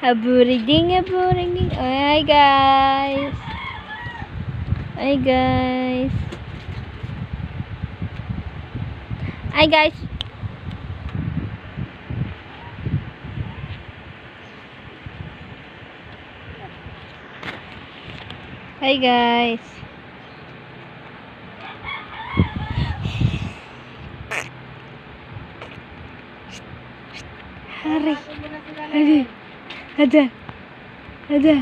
Aburiding, aburiding. Hi guys. Hi guys. Hi guys. Hi guys. Hari. Hari. Ada. Ada.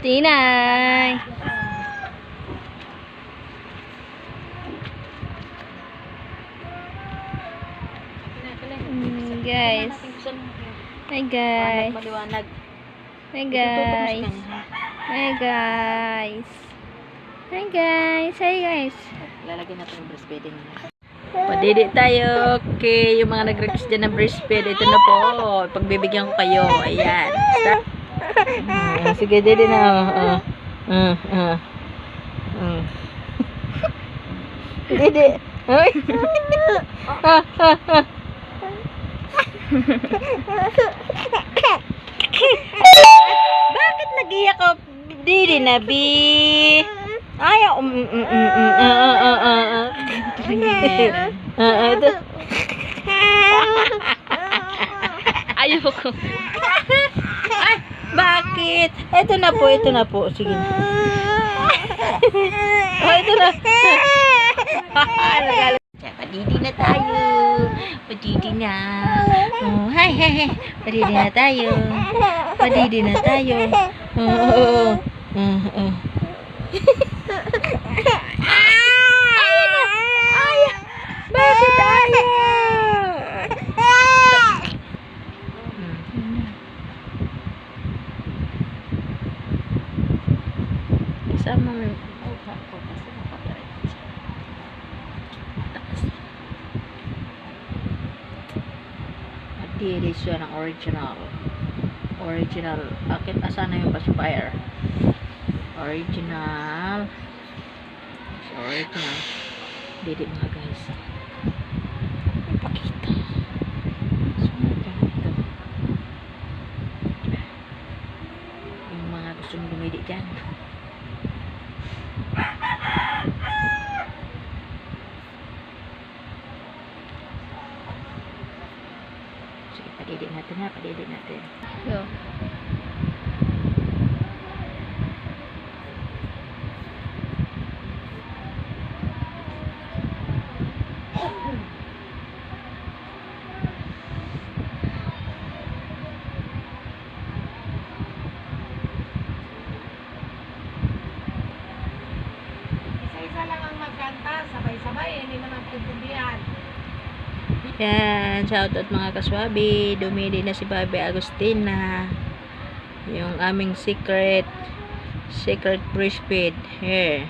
Tinay. Guys. Hi guys. Hi guys. Hi guys. Hi guys. Hi guys. Lalagyan natin yung breastfeeding niya. Padidi tayo. Okay, yung mga nag-request dyan ng breastfeed, ito na po. Pagbibigyan ko kayo. Ayan. Start. Sige, didi na. Didi. Ay. Bakit nag-iyak ko? Didi na, Bi. Ayaw. Ito. Ayaw ko. Ay, bakit? Ito na po. Sige na. Oh, ito na. Padidi na tayo. Padidi na. Oh, hi. Padidi na tayo. Padidi na tayo. Oh. Ayaw. Bakit ayaw? Sama mo. Dili siya ng original. Akit asa na yung pacifier? Original. Dili mga guys. Ipakita. Sumunod ito. Yung mga gustong lumidi dyan. Sige, padidi natin. Yo. Isa-isa lang ang magkanta, sabay-sabay, hindi naman pagpundihan. Yan, shoutout mga kaswabi. Dumili na si Bobby Agustina. Yung aming secret breastfeed. Here.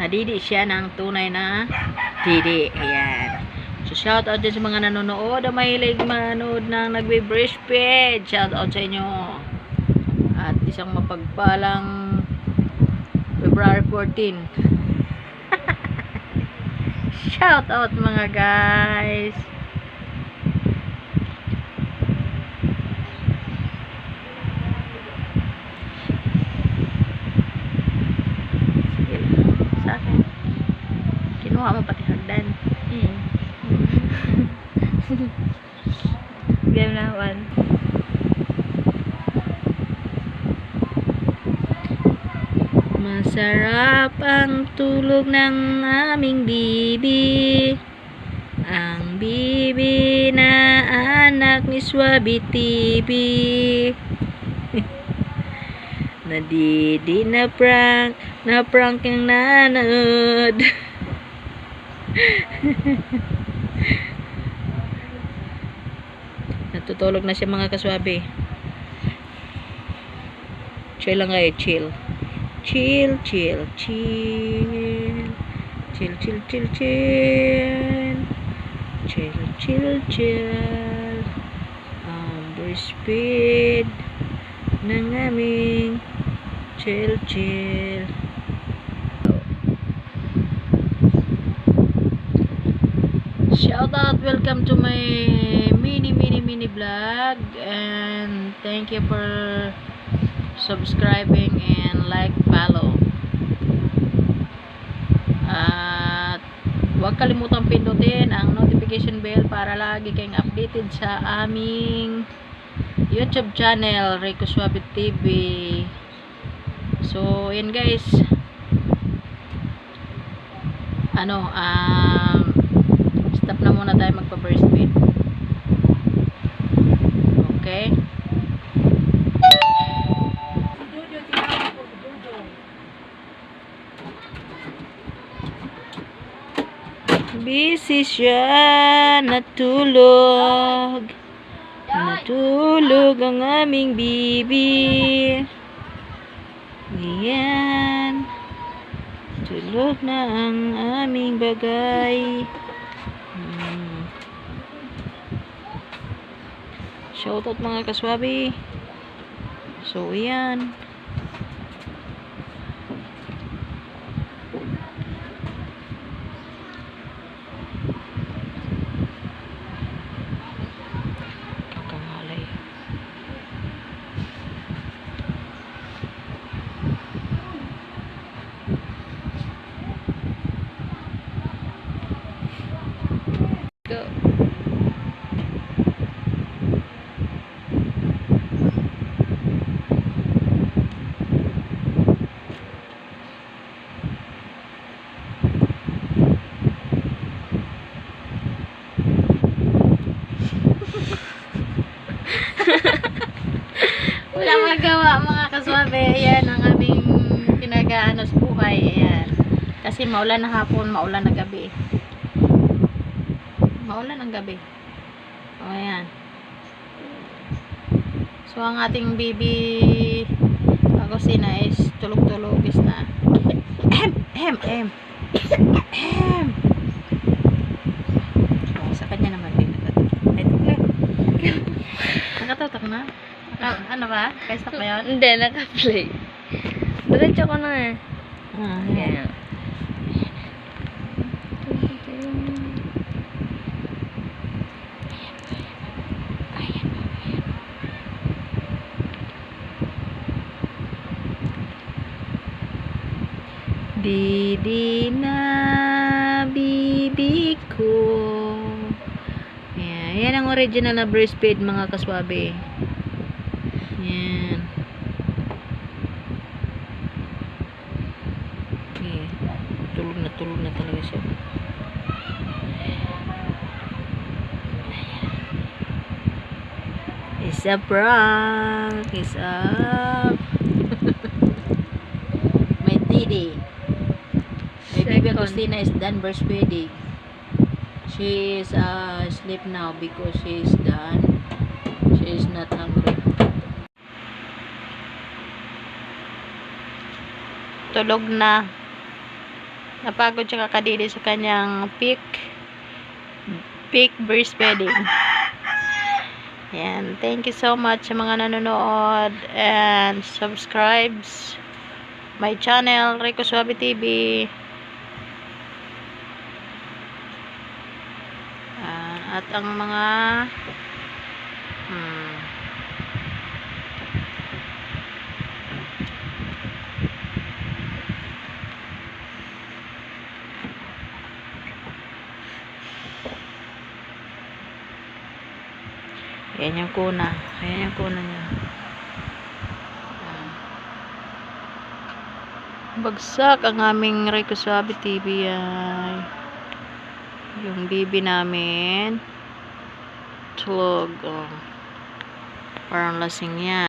Nadidi siya ng tunay na didi. Ayan. So, shout out din sa mga nanonood na mahilig manood ng nagbe-breastfeed. Shout out sa inyo. At isang mapagpalang February 14. Shout out mga guys. Sa akin. Kinuha mo pati hagdan. Game na one. Masarap ang tulog ng aming bibi. Ang bibi na anak ni Swabi TV. Nadidi na prank yung nanood. Natutulog na siya mga kaswabi. Chill lang kayo, chill. Chill. Chill, chill, chill. Breastfeed ng aming chill, chill. Shout out, welcome to my mini vlog, and thank you for subscribing and like, follow. At huwag kalimutang pindutin ang notification bell para lagi kayong updated sa aming YouTube channel, Rico Suave TV. So, yun guys. Stop na muna tayo magpa-breastfeed. Okay? Jojo, tinawag ko, Jojo. Busy siya, natulog. Natulog ang aming bibi. Ayan. Tulog na ang aming bagay. Shoutout mga kaswabi. So, ayan. Kakangalay. Go. Wala magawa mga kaswabe. Ayan ang aming pinag-ano sa buhay. Ayan. Kasi maulan na hapon, maulan na gabi. Maulan ng gabi. O, ayan. So, ang ating baby kusina is tulog-tulogis na. Sa kanya naman din. Nakatutok na? Ano ba? Kaya-stop ba yun? Hindi, naka-play. Diretso ko na eh. Ayan. Didi na bibi ko. Ayan. Yan ang original na breastfeed mga kaswabe. Yan. Okay. Tulog na talaga siya. It's a prank. It's up. My Didi. My baby Christina is done breastfeeding. She is asleep now because she is done. She is not hungry. Tulog na. Napagod siya kakadidi sa kanyang peak breastfeeding. Yan. Thank you so much sa mga nanonood and subscribes my channel, Rico Suave TV. At ang mga ayan yung kuna. Ayan yung kuna niya. Bagsak ang aming Rico Suave TV ay yung baby namin tulog. Parang lasing yan.